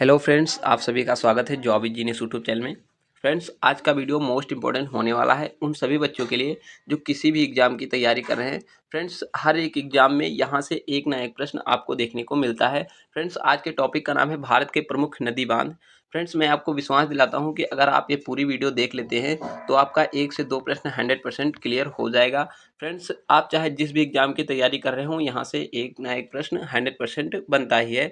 Hello friends, आप सभी का स्वागत है job is genius YouTube channel में। फ्रेंड्स, आज का वीडियो मोस्ट इंपॉर्टेंट होने वाला है उन सभी बच्चों के लिए जो किसी भी एग्जाम की तैयारी कर रहे हैं। फ्रेंड्स, हर एक एग्जाम में यहाँ से एक ना एक प्रश्न आपको देखने को मिलता है। फ्रेंड्स, आज के टॉपिक का नाम है भारत के प्रमुख नदी बांध। फ्रेंड्स, मैं आपको विश्वास दिलाता हूँ कि अगर आप ये पूरी वीडियो देख लेते हैं तो आपका 1 से 2 प्रश्न 100% क्लियर हो जाएगा। फ्रेंड्स, आप चाहे जिस भी एग्जाम की तैयारी कर रहे हो, यहाँ से एक ना एक प्रश्न 100% बनता ही है।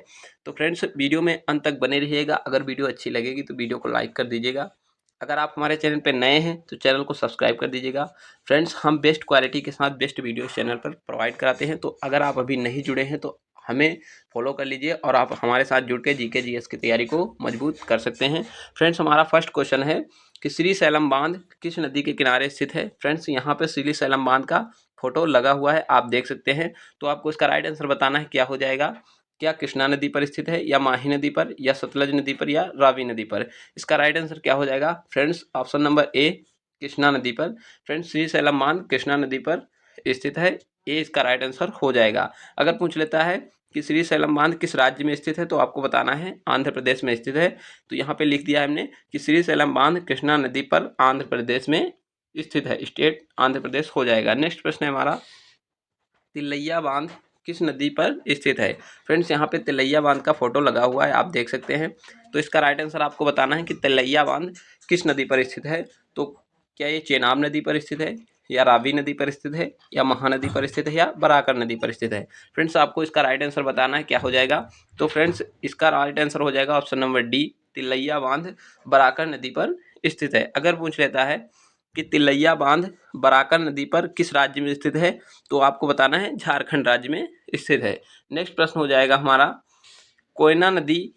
तो फ्रेंड्स, वीडियो में अंत तक बने रहिएगा। अगर वीडियो अच्छी लगेगी तो वीडियो को लाइक कर दीजिएगा। अगर आप हमारे चैनल पर नए हैं तो चैनल को सब्सक्राइब कर दीजिएगा। फ्रेंड्स, हम बेस्ट क्वालिटी के साथ बेस्ट वीडियो चैनल पर प्रोवाइड कराते हैं, तो अगर आप अभी नहीं जुड़े हैं तो हमें फॉलो कर लीजिए और आप हमारे साथ जुड़ के जीके जीएस की तैयारी को मजबूत कर सकते हैं। फ्रेंड्स, हमारा फर्स्ट क्वेश्चन है कि श्री सैलम बांध किस नदी के किनारे स्थित है। फ्रेंड्स, यहाँ पे श्री सैलम बांध का फोटो लगा हुआ है, आप देख सकते हैं। तो आपको इसका राइट आंसर बताना है, क्या हो जाएगा। क्या कृष्णा नदी पर स्थित है, या माही नदी पर, या सतलज नदी पर, या रावी नदी पर। इसका राइट आंसर क्या हो जाएगा। Friends, option number A, Krishna नदी पर। फ्रेंड्स, श्री सैलम बांध कृष्णा नदी पर स्थित है, ए इसका राइट आंसर हो जाएगा। अगर पूछ लेता है कि श्री सैलम बांध किस राज्य में स्थित है, तो आपको बताना है आंध्र प्रदेश में स्थित है। तो यहाँ पे लिख दिया है हमने कि श्री सैलम बांध कृष्णा नदी पर आंध्र प्रदेश में स्थित है, स्टेट आंध्र प्रदेश हो जाएगा। नेक्स्ट प्रश्न है हमारा, तिलैया बांध किस नदी पर स्थित है। फ्रेंड्स, यहाँ पे तिलैया बांध का फोटो लगा हुआ है, आप देख सकते हैं। तो इसका राइट आंसर आपको बताना है कि तिलैया बांध किस नदी पर स्थित है। तो क्या ये चेनाब नदी पर स्थित है, या रावी नदी पर स्थित है, या महानदी पर स्थित है, या बराकर नदी पर स्थित है। फ्रेंड्स, आपको इसका राइट आंसर बताना है, क्या हो जाएगा। तो फ्रेंड्स, इसका राइट आंसर हो जाएगा ऑप्शन नंबर डी, तिलैया बांध बराकर नदी पर स्थित है। अगर पूछ लेता है कि तिलैया बांध बराकर नदी पर किस राज्य में स्थित है, तो आपको बताना है झारखंड राज्य में स्थित है। नेक्स्ट प्रश्न हो जाएगा हमारा, कोयना नदी,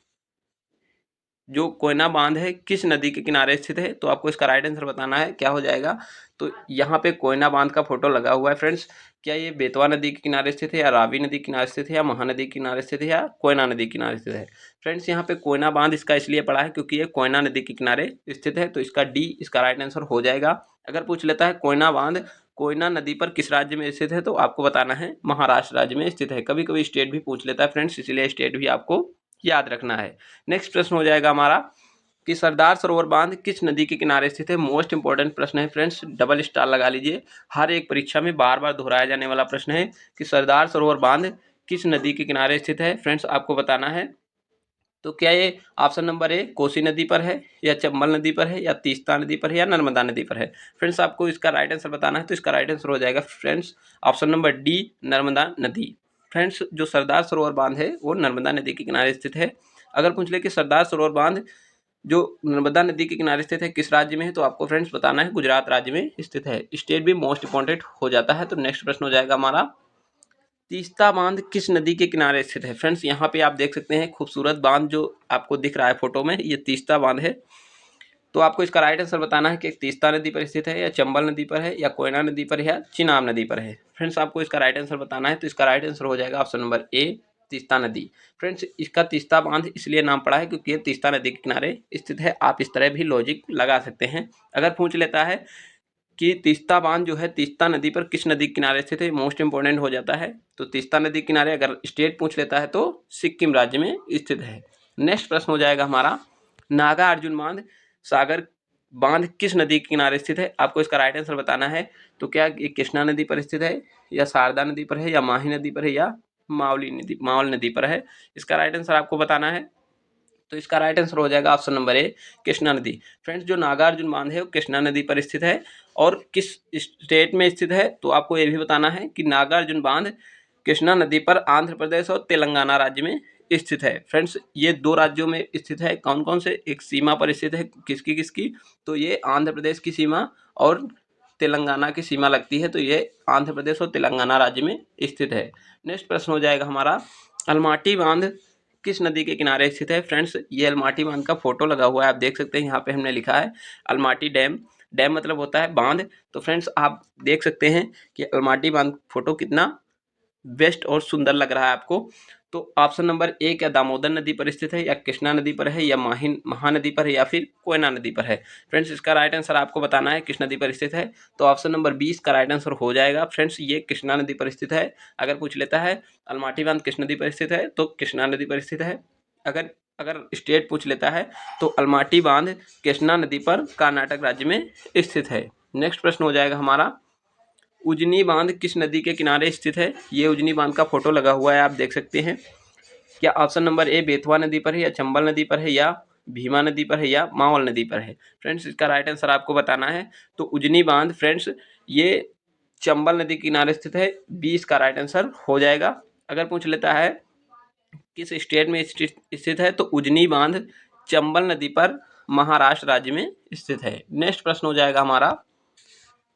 जो कोयना बांध है किस नदी के किनारे स्थित है। तो आपको इसका राइट आंसर बताना है, क्या हो जाएगा। तो यहाँ पे कोयना बांध का फोटो लगा हुआ है। फ्रेंड्स, क्या ये बेतवा नदी के किनारे स्थित है, या रावी नदी के किनारे स्थित है, या महानदी के किनारे स्थित है, या कोयना नदी के किनारे स्थित है। फ्रेंड्स, यहाँ पे कोयना बांध इसका इसलिए पड़ा है क्योंकि ये कोयना नदी के किनारे स्थित है, तो इसका डी इसका राइट आंसर हो जाएगा। अगर पूछ लेता है कोयना बांध कोयना नदी पर किस राज्य में स्थित है, तो आपको बताना है महाराष्ट्र राज्य में स्थित है। कभी कभी स्टेट भी पूछ लेता है फ्रेंड्स, इसलिए स्टेट भी आपको याद रखना है। नेक्स्ट प्रश्न हो जाएगा हमारा कि सरदार सरोवर बांध किस नदी के किनारे स्थित है। मोस्ट इंपॉर्टेंट प्रश्न है फ्रेंड्स, डबल स्टार लगा लीजिए। हर एक परीक्षा में बार बार दोहराया जाने वाला प्रश्न है कि सरदार सरोवर बांध किस नदी के किनारे स्थित है। फ्रेंड्स, आपको बताना है। तो क्या ये ऑप्शन नंबर ए कोसी नदी पर है, या चंबल नदी पर है, या तीस्ता नदी पर है, या नर्मदा नदी पर है। फ्रेंड्स, आपको इसका राइट आंसर बताना है। तो इसका राइट आंसर हो जाएगा friends option number D, Narmada नदी। फ्रेंड्स, जो सरदार सरोवर बांध है वो नर्मदा नदी के किनारे स्थित है। अगर पूछ ले कि सरदार सरोवर बांध जो नर्मदा नदी के किनारे स्थित है किस राज्य में है, तो आपको फ्रेंड्स बताना है गुजरात राज्य में स्थित है। स्टेट भी मोस्ट इंपॉर्टेंट हो जाता है। तो नेक्स्ट प्रश्न हो जाएगा हमारा, तीस्ता बांध किस नदी के किनारे स्थित है। फ्रेंड्स, यहाँ पे आप देख सकते हैं खूबसूरत बांध जो आपको दिख रहा है फोटो में, ये तीस्ता बांध है। तो आपको इसका राइट आंसर बताना है कि तीस्ता नदी पर स्थित है, या चंबल नदी पर है, या कोयना नदी पर है, या चिनाब नदी पर है। फ्रेंड्स, आपको इसका राइट आंसर बताना है। तो इसका राइट आंसर हो जाएगा ऑप्शन नंबर ए, तीस्ता नदी। फ्रेंड्स, इसका तीस्ता बांध इसलिए नाम पड़ा है क्योंकि ये तीस्ता नदी के किनारे स्थित है। आप इस तरह भी लॉजिक लगा सकते हैं। अगर पूछ लेता है कि तीस्ता बांध जो है तीस्ता नदी पर किस नदी के किनारे स्थित है, मोस्ट इंपॉर्टेंट हो जाता है। तो तीस्ता नदी के किनारे अगर स्टेट पूछ लेता है तो सिक्किम राज्य में स्थित है। नेक्स्ट प्रश्न हो जाएगा हमारा, नागा अर्जुन बांध सागर बांध किस नदी के किनारे स्थित है। आपको इसका राइट आंसर बताना है। तो क्या ये कृष्णा नदी पर स्थित है, या शारदा नदी पर है, या माही नदी पर है, या मावल नदी पर है। इसका राइट आंसर आपको बताना है। तो इसका राइट आंसर हो जाएगा ऑप्शन नंबर ए, कृष्णा नदी। फ्रेंड्स, जो नागार्जुन बांध है वो कृष्णा नदी पर स्थित है। और किस स्टेट में स्थित है, तो आपको ये भी बताना है कि नागार्जुन बांध कृष्णा नदी पर आंध्र प्रदेश और तेलंगाना राज्य में स्थित है। फ्रेंड्स, ये दो राज्यों में स्थित है। कौन कौन से, एक सीमा पर स्थित है, किसकी किसकी, तो ये आंध्र प्रदेश की सीमा और तेलंगाना की सीमा लगती है। तो ये आंध्र प्रदेश और तेलंगाना राज्य में स्थित है। नेक्स्ट प्रश्न हो जाएगा हमारा, अलमाटी बांध किस नदी के किनारे स्थित है। फ्रेंड्स, ये अलमाटी बांध का फोटो लगा हुआ है, आप देख सकते हैं। यहाँ पे हमने लिखा है अलमाटी डैम। डैम मतलब होता है बांध। तो फ्रेंड्स, आप देख सकते हैं कि अलमाटी बांध फोटो कितना बेस्ट और सुंदर लग रहा है आपको। तो ऑप्शन नंबर ए, क्या दामोदर नदी पर स्थित है, या कृष्णा नदी पर है, या महानदी पर है, या फिर कोयना नदी पर है। फ्रेंड्स, इसका राइट आंसर आपको बताना है किस नदी पर स्थित है। तो ऑप्शन नंबर 20 का राइट आंसर हो जाएगा। फ्रेंड्स, ये कृष्णा नदी पर स्थित है। अगर पूछ लेता है अलमाटी बांध किस नदी पर स्थित है, तो कृष्णा नदी पर स्थित है। अगर अगर स्टेट पूछ लेता है तो अलमाटी बांध कृष्णा नदी पर कर्नाटक राज्य में स्थित है। नेक्स्ट प्रश्न हो जाएगा हमारा, उजनी बांध किस नदी के किनारे स्थित है? ये उजनी बांध का फोटो लगा हुआ है, आप देख सकते हैं। क्या ऑप्शन नंबर ए बेतवा नदी पर है, या चंबल नदी पर है, या भीमा नदी पर है, या मावल नदी पर है? फ्रेंड्स इसका राइट आंसर आपको बताना है। तो उजनी बांध फ्रेंड्स ये चंबल नदी के किनारे स्थित है, 20 का राइट आंसर हो जाएगा। अगर पूछ लेता है किस स्टेट में स्थित है, तो उजनी बांध चंबल नदी पर महाराष्ट्र राज्य में स्थित है। नेक्स्ट प्रश्न हो जाएगा हमारा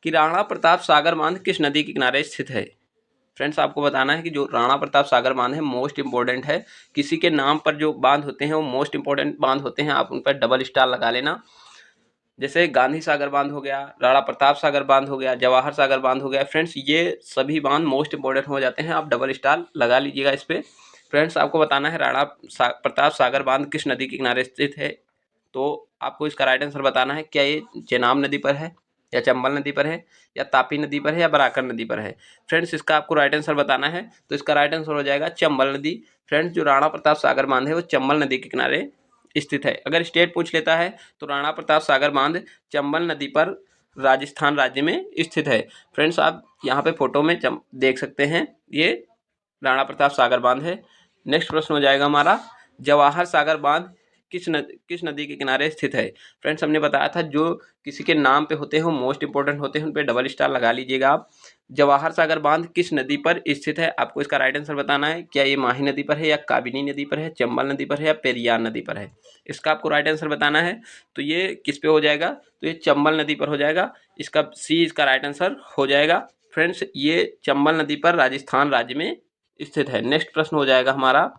कि राणा प्रताप सागर बांध किस नदी के किनारे स्थित है? फ्रेंड्स आपको बताना है कि जो राणा प्रताप सागर बांध है मोस्ट इंपॉर्टेंट है। किसी के नाम पर जो बांध होते हैं वो मोस्ट इंपॉर्टेंट बांध होते हैं, आप उन पर डबल स्टार लगा लेना। जैसे गांधी सागर बांध हो गया, राणा प्रताप सागर बांध हो गया, जवाहर सागर बांध हो गया। फ्रेंड्स ये सभी बांध मोस्ट इंपॉर्टेंट हो जाते हैं, आप डबल स्टार लगा लीजिएगा इस पे। फ्रेंड्स आपको बताना है राणा प्रताप सागर बांध किस नदी के किनारे स्थित है, तो आपको इसका राइट आंसर बताना है। क्या ये चेनाब नदी पर है, या चंबल नदी पर है, या तापी नदी पर है, या बराकर नदी पर है? फ्रेंड्स इसका आपको राइट आंसर बताना है। तो इसका राइट आंसर हो जाएगा चंबल नदी। फ्रेंड्स जो राणा प्रताप सागर बांध है वो चंबल नदी के किनारे स्थित है। अगर स्टेट पूछ लेता है तो राणा प्रताप सागर बांध चंबल नदी पर राजस्थान राज्य में स्थित है। फ्रेंड्स आप यहाँ पे फोटो में देख सकते हैं, ये राणा प्रताप सागर बांध है। नेक्स्ट प्रश्न हो जाएगा हमारा, जवाहर सागर बांध किस नदी के किनारे स्थित है? फ्रेंड्स हमने बताया था जो किसी के नाम पे होते हैं वो मोस्ट इंपॉर्टेंट होते हैं, उन पे डबल स्टार लगा लीजिएगा आप। जवाहर सागर बांध किस नदी पर स्थित है, आपको इसका राइट आंसर बताना है। क्या ये माही नदी पर है, या काबिनी नदी पर है, चंबल नदी पर है, या पेरियार नदी पर है? इसका आपको राइट आंसर बताना है। तो ये किस पे हो जाएगा, तो ये चंबल नदी पर हो जाएगा। इसका सी इसका राइट आंसर हो जाएगा। फ्रेंड्स ये चंबल नदी पर राजस्थान राज्य में स्थित है। नेक्स्ट प्रश्न हो जाएगा हमारा,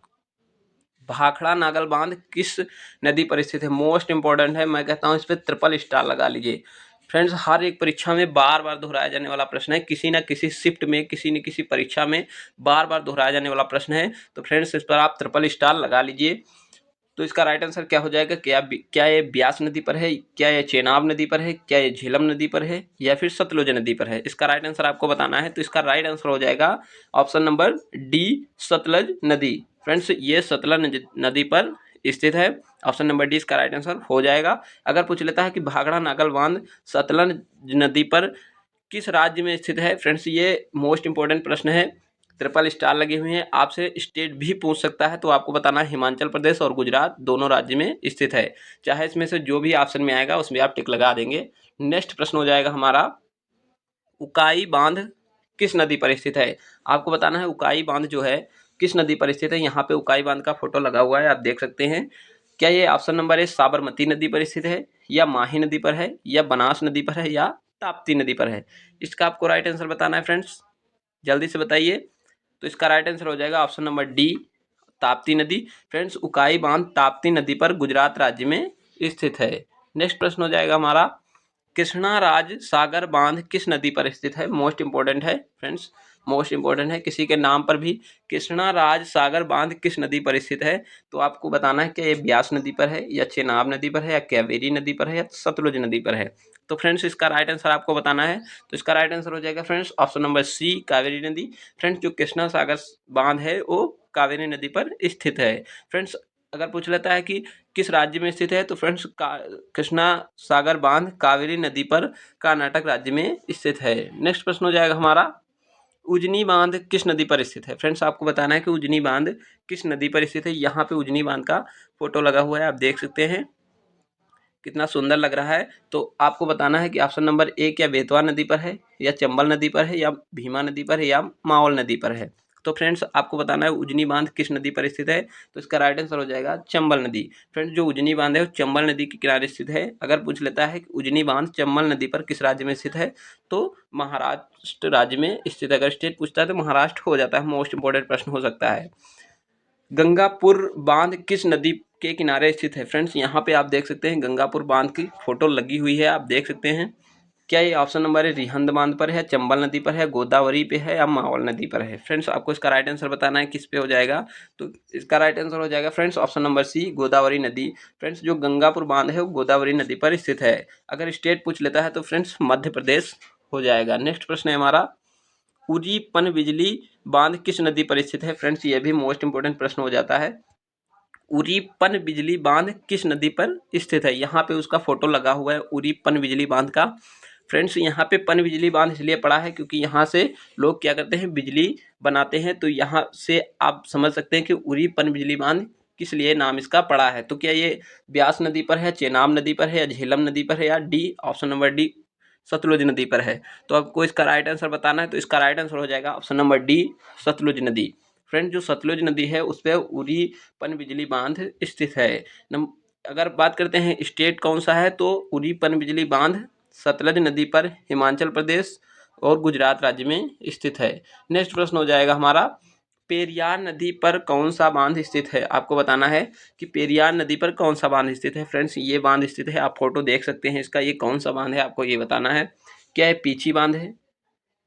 भाखड़ा नागल बांध किस नदी पर स्थित है? मोस्ट इंपॉर्टेंट है, मैं कहता हूँ इस पर ट्रिपल स्टार लगा लीजिए। फ्रेंड्स हर एक परीक्षा में बार बार दोहराया जाने वाला प्रश्न है, किसी न किसी शिफ्ट में किसी न किसी परीक्षा में बार बार दोहराया जाने वाला प्रश्न है। तो फ्रेंड्स इस पर आप ट्रिपल स्टार लगा लीजिए। तो इसका राइट आंसर क्या हो जाएगा, क्या ये ब्यास नदी पर है, क्या ये चेनाब नदी पर है, क्या ये झेलम नदी पर है, या फिर सतलुज नदी पर है? इसका राइट आंसर आपको बताना है। तो इसका राइट आंसर हो जाएगा ऑप्शन नंबर डी, सतलज नदी। फ्रेंड्स ये सतलज नदी पर स्थित है। ऑप्शन नंबर डी इसका राइट आंसर हो जाएगा। अगर पूछ लेता है कि भाखड़ा नागल बांध सतलज नदी पर किस राज्य में स्थित है? फ्रेंड्स ये मोस्ट इंपॉर्टेंट प्रश्न है, ट्रिपल स्टार लगे हुए हैं। आपसे स्टेट भी पूछ सकता है, तो आपको बताना है हिमाचल प्रदेश और गुजरात दोनों राज्य में स्थित है। चाहे इसमें से जो भी ऑप्शन में आएगा उसमें आप टिक लगा देंगे। नेक्स्ट प्रश्न हो जाएगा हमारा, उकाई बांध किस नदी पर स्थित है? आपको बताना है उकाई बांध जो है किस नदी पर स्थित है। यहाँ पे उकाई बांध का फोटो लगा हुआ है, आप देख सकते हैं। क्या ये ऑप्शन नंबर ए साबरमती नदी पर स्थित है, या माही नदी पर है, या बनास नदी पर है, या ताप्ती नदी पर है? इसका आपको राइट आंसर बताना है फ्रेंड्स, जल्दी से बताइए। तो इसका राइट आंसर हो जाएगा ऑप्शन नंबर डी, ताप्ती नदी। फ्रेंड्स उकाई बांध ताप्ती नदी पर गुजरात राज्य में स्थित है। नेक्स्ट प्रश्न हो जाएगा हमारा, कृष्णा राज सागर बांध किस नदी पर स्थित है? मोस्ट इंपॉर्टेंट है फ्रेंड्स, मोस्ट इंपॉर्टेंट है। किसी के नाम पर भी कृष्णा राज सागर बांध किस नदी पर स्थित है, तो आपको बताना है कि ये ब्यास नदी पर है, या चेनाब नदी पर है, या कावेरी नदी पर है, या सतलुज नदी पर है? तो फ्रेंड्स इसका राइट आंसर आपको बताना है। तो इसका राइट आंसर हो जाएगा friends option number C, Kaveri नदी। फ्रेंड्स जो कृष्णा सागर बांध है वो कावेरी नदी पर स्थित है। फ्रेंड्स अगर पूछ लेता है कि किस राज्य में स्थित है, तो फ्रेंड्स कृष्णा सागर बांध कावेरी नदी पर कर्नाटक राज्य में स्थित है। नेक्स्ट प्रश्न हो जाएगा हमारा, उजनी बांध किस नदी पर स्थित है? फ्रेंड्स आपको बताना है कि उजनी बांध किस नदी पर स्थित है। यहाँ पे उजनी बांध का फोटो लगा हुआ है, आप देख सकते हैं कितना सुंदर लग रहा है। तो आपको बताना है कि ऑप्शन नंबर ए क्या बेतवा नदी पर है, या चंबल नदी पर है, या भीमा नदी पर है, या मावल नदी पर है? तो फ्रेंड्स आपको बताना है उजनी बांध किस नदी पर स्थित है। तो इसका राइट आंसर हो जाएगा चंबल नदी। फ्रेंड्स जो उजनी बांध है वो चंबल नदी के किनारे स्थित है। अगर पूछ लेता है कि उजनी बांध चंबल नदी पर किस राज्य में स्थित है, तो महाराष्ट्र राज्य में स्थित है। अगर स्टेट पूछता है तो महाराष्ट्र हो जाता है, मोस्ट इंपॉर्टेंट प्रश्न हो सकता है। गंगापुर बांध किस नदी के किनारे स्थित है? फ्रेंड्स यहाँ पे आप देख सकते हैं गंगापुर बांध की फोटो लगी हुई है, आप देख सकते हैं। क्या ये ऑप्शन नंबर है रिहंद बांध पर है, चंबल नदी पर है, गोदावरी पे है, या मावल नदी पर है? फ्रेंड्स आपको इसका राइट आंसर बताना है किस पे हो जाएगा। तो इसका राइट आंसर हो जाएगा friends option number C, Godavari नदी। फ्रेंड्स जो गंगापुर बांध है वो गोदावरी नदी पर स्थित है। अगर स्टेट पूछ लेता है तो फ्रेंड्स मध्य प्रदेश हो जाएगा। नेक्स्ट प्रश्न है हमारा, उरी पन बिजली बांध किस नदी पर स्थित है? फ्रेंड्स ये भी मोस्ट इंपोर्टेंट प्रश्न हो जाता है। उरी पन बिजली बांध किस नदी पर स्थित है। यहाँ पे उसका फोटो लगा हुआ है उरी पन बिजली बांध का। फ्रेंड्स यहाँ पे पन बिजली बांध इसलिए पड़ा है क्योंकि यहाँ से लोग क्या करते हैं, बिजली बनाते हैं। तो यहाँ से आप समझ सकते हैं कि उरी पन बिजली बांध किस लिए नाम इसका पड़ा है। तो क्या ये ब्यास नदी पर है, चेनाब नदी पर है, या झेलम नदी पर है, या D option number D Sutlej नदी पर है। तो आपको इसका राइट आंसर बताना है, तो इसका राइट आंसर हो जाएगा ऑप्शन नंबर डी सतलुज नदी। फ्रेंड जो सतलुज नदी है उस पर उरी पन बिजली बांध स्थित है। अगर बात करते हैं स्टेट कौन सा है, तो उरी पन बिजली बांध सतलज नदी पर हिमाचल प्रदेश और गुजरात राज्य में स्थित है। नेक्स्ट प्रश्न हो जाएगा हमारा, पेरियार नदी पर कौन सा बांध स्थित है। आपको बताना है कि पेरियार नदी पर कौन सा बांध स्थित है। फ्रेंड्स ये बांध स्थित है, आप फोटो देख सकते हैं इसका, ये कौन सा बांध है आपको ये बताना है। क्या ये पीछी बांध है,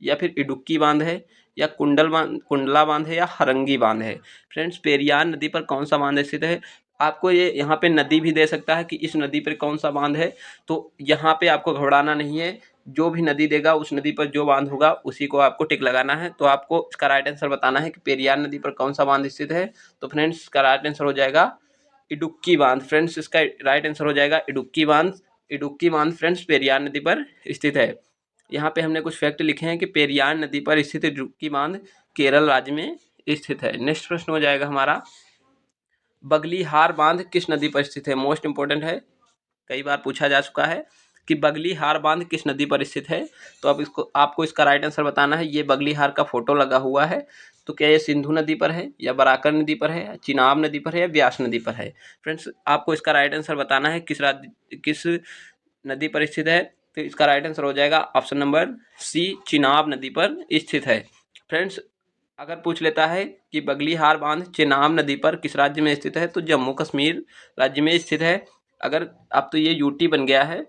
या फिर इडुक्की बांध है, या कुंडला बांध है, या हरंगी बांध है। फ्रेंड्स पेरियार नदी पर कौन सा बांध स्थित है, आपको ये यहाँ पे नदी भी दे सकता है कि इस नदी पर कौन सा बांध है। तो यहाँ पे आपको घबराना नहीं है, जो भी नदी देगा उस नदी पर जो बांध होगा उसी को आपको टिक लगाना है। तो आपको इसका राइट आंसर बताना है कि पेरियार नदी पर कौन सा बांध स्थित है। तो फ्रेंड्स इसका राइट आंसर हो जाएगा इडुक्की बांध। फ्रेंड्स इसका राइट आंसर हो जाएगा इडुक्की बांध। इडुक्की बांध फ्रेंड्स पेरियार नदी पर स्थित है। यहाँ पे हमने कुछ फैक्ट लिखे हैं कि पेरियार नदी पर स्थित इडुक्की बांध केरल राज्य में स्थित है। नेक्स्ट प्रश्न हो जाएगा हमारा, बगलीहार बांध किस नदी पर स्थित है। मोस्ट इंपॉर्टेंट है, कई बार पूछा जा चुका है कि बगलीहार बांध किस नदी पर स्थित है। तो अब आपको इसका राइट आंसर बताना है। ये बगलीहार का फोटो लगा हुआ है, तो क्या ये सिंधु नदी पर है, या बराकर नदी पर है, चिनाब नदी पर है, या ब्यास नदी पर है। फ्रेंड्स आपको इसका राइट आंसर बताना है किस नदी पर स्थित है। तो इसका राइट आंसर हो जाएगा ऑप्शन नंबर सी चिनाब नदी पर स्थित है। फ्रेंड्स अगर पूछ लेता है कि बगलीहार बांध चेनाब नदी पर किस राज्य में स्थित है, तो जम्मू कश्मीर राज्य में स्थित है। अगर अब तो ये यूटी बन गया है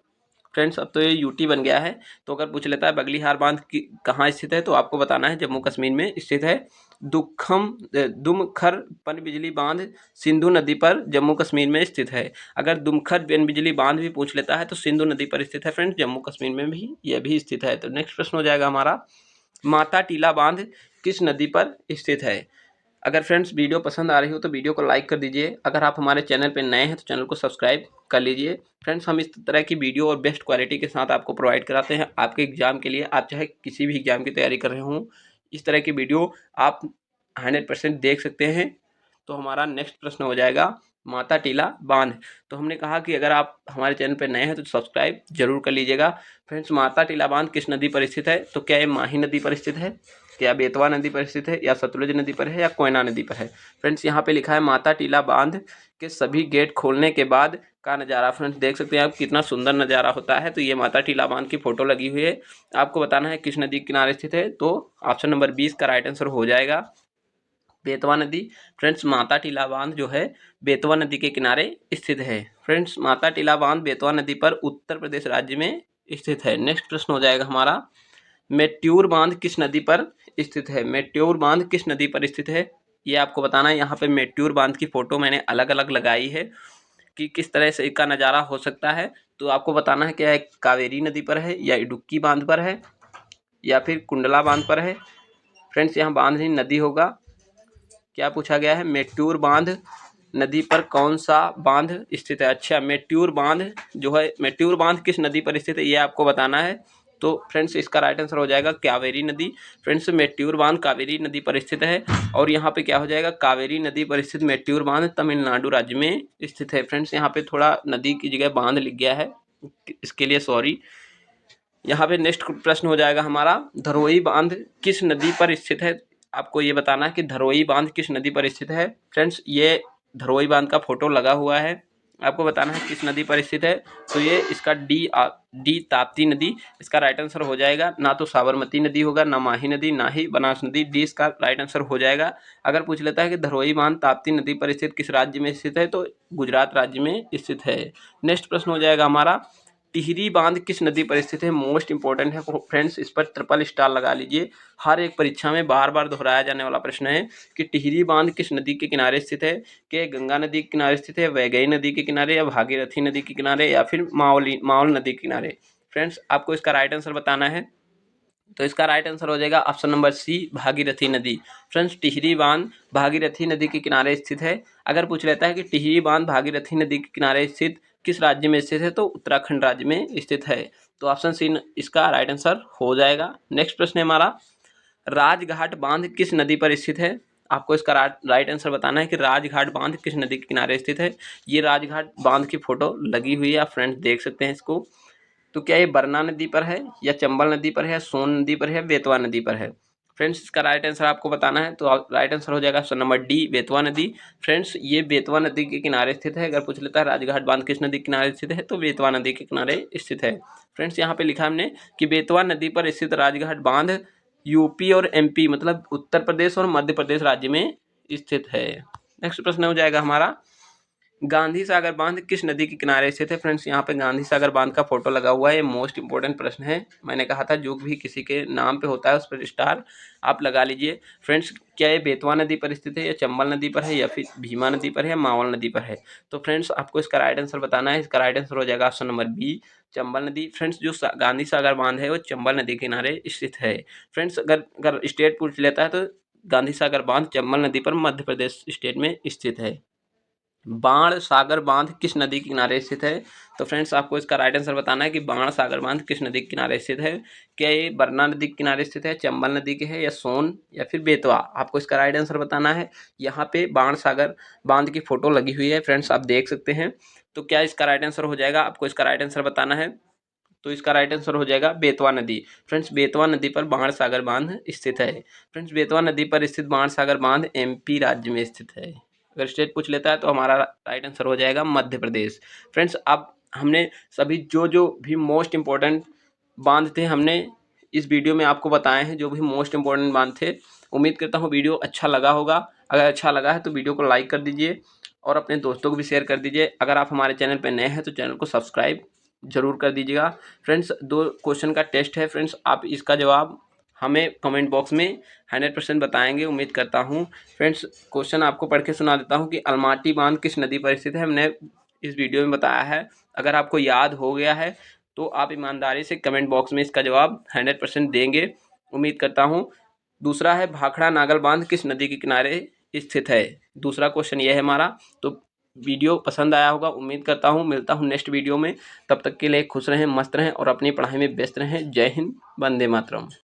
फ्रेंड्स, अब तो ये यूटी बन गया है। तो अगर पूछ लेता है बगलीहार बांध कहाँ स्थित है, तो आपको बताना है जम्मू कश्मीर में स्थित है। दुमखर पन बिजली बांध सिंधु नदी पर जम्मू कश्मीर में स्थित है। अगर दुमखर पन बिजली बांध भी पूछ लेता है तो सिंधु नदी पर स्थित है। फ्रेंड्स जम्मू कश्मीर में भी यह भी स्थित है। तो नेक्स्ट प्रश्न हो जाएगा हमारा, माता टीला बांध किस नदी पर स्थित है। अगर फ्रेंड्स वीडियो पसंद आ रही हो तो वीडियो को लाइक कर दीजिए। अगर आप हमारे चैनल पर नए हैं तो चैनल को सब्सक्राइब कर लीजिए। फ्रेंड्स हम इस तरह की वीडियो और बेस्ट क्वालिटी के साथ आपको प्रोवाइड कराते हैं आपके एग्जाम के लिए। आप चाहे किसी भी एग्जाम की तैयारी कर रहे हों, इस तरह की वीडियो आप 100% देख सकते हैं। तो हमारा नेक्स्ट प्रश्न हो जाएगा माता टीला बांध। तो हमने कहा कि अगर आप हमारे चैनल पर नए हैं तो सब्सक्राइब जरूर कर लीजिएगा। फ्रेंड्स माता टीला बांध किस नदी पर स्थित है, तो क्या ये माही नदी पर स्थित है, क्या बेतवा नदी पर स्थित है, या सतलुज नदी पर है, या कोयना नदी पर है। फ्रेंड्स यहाँ पे लिखा है माता टीला बांध के सभी गेट खोलने के बाद का नज़ारा। फ्रेंड्स देख सकते हैं आप कितना सुंदर नज़ारा होता है। तो ये माता टीला बांध की फोटो लगी हुई है। आपको बताना है किस नदी के किनारे स्थित है, तो ऑप्शन नंबर 20 का राइट आंसर हो जाएगा बेतवा नदी। फ्रेंड्स माता टीला बांध जो है बेतवा नदी के किनारे स्थित है। फ्रेंड्स माता टीला बांध बेतवा नदी पर उत्तर प्रदेश राज्य में स्थित है। नेक्स्ट प्रश्न हो जाएगा हमारा, मेट्यूर बांध किस नदी पर स्थित है। मेट्यूर बांध किस नदी पर स्थित है, ये आपको बताना है। यहाँ पे मेट्यूर बांध की फोटो मैंने अलग अलग लगाई है कि किस तरह से इसका नज़ारा हो सकता है। तो आपको बताना है क्या कावेरी नदी पर है, या इडुक्की बांध पर है, या फिर कुंडला बांध पर है। फ्रेंड्स यहाँ बांध ही नदी होगा। क्या पूछा गया है, मेट्यूर बांध नदी पर कौन सा बांध स्थित है। अच्छा मेट्यूर बांध जो है, मेट्यूर बांध किस नदी पर स्थित है ये आपको बताना है। तो फ्रेंड्स इसका राइट आंसर हो जाएगा कावेरी नदी। फ्रेंड्स मेट्यूर बांध कावेरी नदी पर स्थित है। और यहाँ पे क्या हो जाएगा, कावेरी नदी पर स्थित मेट्यूर बांध तमिलनाडु राज्य में स्थित है। फ्रेंड्स यहाँ पे थोड़ा नदी की जगह बांध लिख गया है, इसके लिए सॉरी। यहाँ पे नेक्स्ट प्रश्न हो जाएगा हमारा, धरोई बांध किस नदी पर स्थित है। आपको ये बताना है कि धरोई बांध किस नदी पर स्थित है। फ्रेंड्स ये धरोई बांध का फोटो लगा हुआ है, आपको बताना है किस नदी पर स्थित है। तो ये इसका डी ताप्ती नदी इसका राइट आंसर हो जाएगा। ना तो साबरमती नदी होगा, ना माही नदी, ना ही बनास नदी। डी इसका राइट आंसर हो जाएगा। अगर पूछ लेता है कि धरोई बांध ताप्ती नदी पर स्थित किस राज्य में स्थित है, तो गुजरात राज्य में स्थित है। नेक्स्ट प्रश्न हो जाएगा हमारा, टिहरी बांध किस नदी पर स्थित है। मोस्ट इंपॉर्टेंट है फ्रेंड्स, इस पर ट्रिपल स्टार लगा लीजिए। हर एक परीक्षा में बार बार दोहराया जाने वाला प्रश्न है कि टिहरी बांध किस नदी के किनारे स्थित है। कि गंगा नदी के किनारे स्थित है, वैगई नदी के किनारे, या भागीरथी नदी के किनारे, या फिर मावल नदी के किनारे। फ्रेंड्स आपको इसका राइट आंसर बताना है। तो इसका राइट आंसर हो जाएगा ऑप्शन नंबर सी, भागीरथी नदी। फ्रेंड्स, टिहरी बांध भागीरथी नदी के किनारे स्थित है। अगर पूछ लेता है कि टिहरी बांध भागीरथी नदी के किनारे स्थित किस राज्य में स्थित है, तो उत्तराखंड राज्य में स्थित है। तो ऑप्शन सी इसका राइट आंसर हो जाएगा। नेक्स्ट प्रश्न है हमारा, राजघाट बांध किस नदी पर स्थित है। आपको इसका राइट आंसर बताना है कि राजघाट बांध किस नदी के किनारे स्थित है। ये राजघाट बांध की फोटो लगी हुई है, आप फ्रेंड्स देख सकते हैं इसको। तो क्या ये बरना नदी पर है, या चंबल नदी पर है, या सोन नदी पर है, बेतवा नदी पर है। फ्रेंड्स, इसका राइट आंसर आपको बताना है, तो राइट आंसर हो जाएगा ऑप्शन नंबर डी, बेतवा नदी। फ्रेंड्स, ये बेतवा नदी के किनारे स्थित है। अगर पूछ लेता है राजघाट बांध किस नदी के किनारे स्थित है, तो बेतवा नदी के किनारे स्थित है। फ्रेंड्स, यहाँ पे लिखा हमने कि बेतवा नदी पर स्थित राजघाट बांध यूपी और एमपी मतलब उत्तर प्रदेश और मध्य प्रदेश राज्य में स्थित है। नेक्स्ट प्रश्न हो जाएगा हमारा, गांधी सागर बांध किस नदी के किनारे स्थित है। फ्रेंड्स, यहाँ पे गांधी सागर बांध का फोटो लगा हुआ है। ये मोस्ट इंपॉर्टेंट प्रश्न है। मैंने कहा था जो भी किसी के नाम पे होता है उस पर स्टार आप लगा लीजिए। फ्रेंड्स, क्या ये बेतवा नदी पर स्थित है, या चंबल नदी पर है, या फिर भीमा नदी पर है, या मावल नदी पर है। तो फ्रेंड्स, आपको इसका राइट आंसर बताना है। इसका राइट आंसर हो जाएगा ऑप्शन नंबर बी, चंबल नदी। फ्रेंड्स, जो गांधी सागर बांध है वो चंबल नदी के किनारे स्थित है। फ्रेंड्स, अगर स्टेट पूछ लेता है तो गांधी सागर बांध चंबल नदी पर मध्य प्रदेश स्टेट में स्थित है। बाण सागर बांध किस नदी के किनारे स्थित है। तो फ्रेंड्स, आपको इसका राइट आंसर बताना है कि बाण सागर बांध किस नदी के किनारे स्थित है। क्या ये बरना नदी के किनारे स्थित है, चंबल नदी के है, या सोन, या फिर बेतवा। आपको इसका राइट आंसर बताना है। यहाँ पे बाण सागर बांध की फोटो लगी हुई है, फ्रेंड्स आप देख सकते हैं। तो क्या इसका राइट आंसर हो जाएगा, आपको इसका राइट आंसर बताना है। तो इसका राइट आंसर हो जाएगा बेतवा नदी। फ्रेंड्स, बेतवा नदी पर बाण सागर बांध स्थित है। फ्रेंड्स, बेतवा नदी पर स्थित बाण सागर बांध एमपी राज्य में स्थित है। अगर स्टेट पूछ लेता है तो हमारा राइट आंसर हो जाएगा मध्य प्रदेश। फ्रेंड्स, अब हमने सभी जो भी मोस्ट इम्पोर्टेंट बांध थे हमने इस वीडियो में आपको बताए हैं, जो भी मोस्ट इम्पोर्टेंट बांध थे। उम्मीद करता हूँ वीडियो अच्छा लगा होगा। अगर अच्छा लगा है तो वीडियो को लाइक कर दीजिए और अपने दोस्तों को भी शेयर कर दीजिए। अगर आप हमारे चैनल पर नए हैं तो चैनल को सब्सक्राइब जरूर कर दीजिएगा। फ्रेंड्स, 2 क्वेश्चन का टेस्ट है। फ्रेंड्स, आप इसका जवाब हमें कमेंट बॉक्स में 100% बताएंगे, उम्मीद करता हूं। फ्रेंड्स, क्वेश्चन आपको पढ़ के सुना देता हूं कि अलमाटी बांध किस नदी पर स्थित है। हमने इस वीडियो में बताया है। अगर आपको याद हो गया है तो आप ईमानदारी से कमेंट बॉक्स में इसका जवाब 100% देंगे, उम्मीद करता हूँ। दूसरा है, भाखड़ा नागल बांध किस नदी के किनारे स्थित है। दूसरा क्वेश्चन ये है हमारा। तो वीडियो पसंद आया होगा, उम्मीद करता हूँ। मिलता हूँ नेक्स्ट वीडियो में, तब तक के लिए खुश रहें, मस्त रहें और अपनी पढ़ाई में व्यस्त रहें। जय हिंद, वंदे मातरम।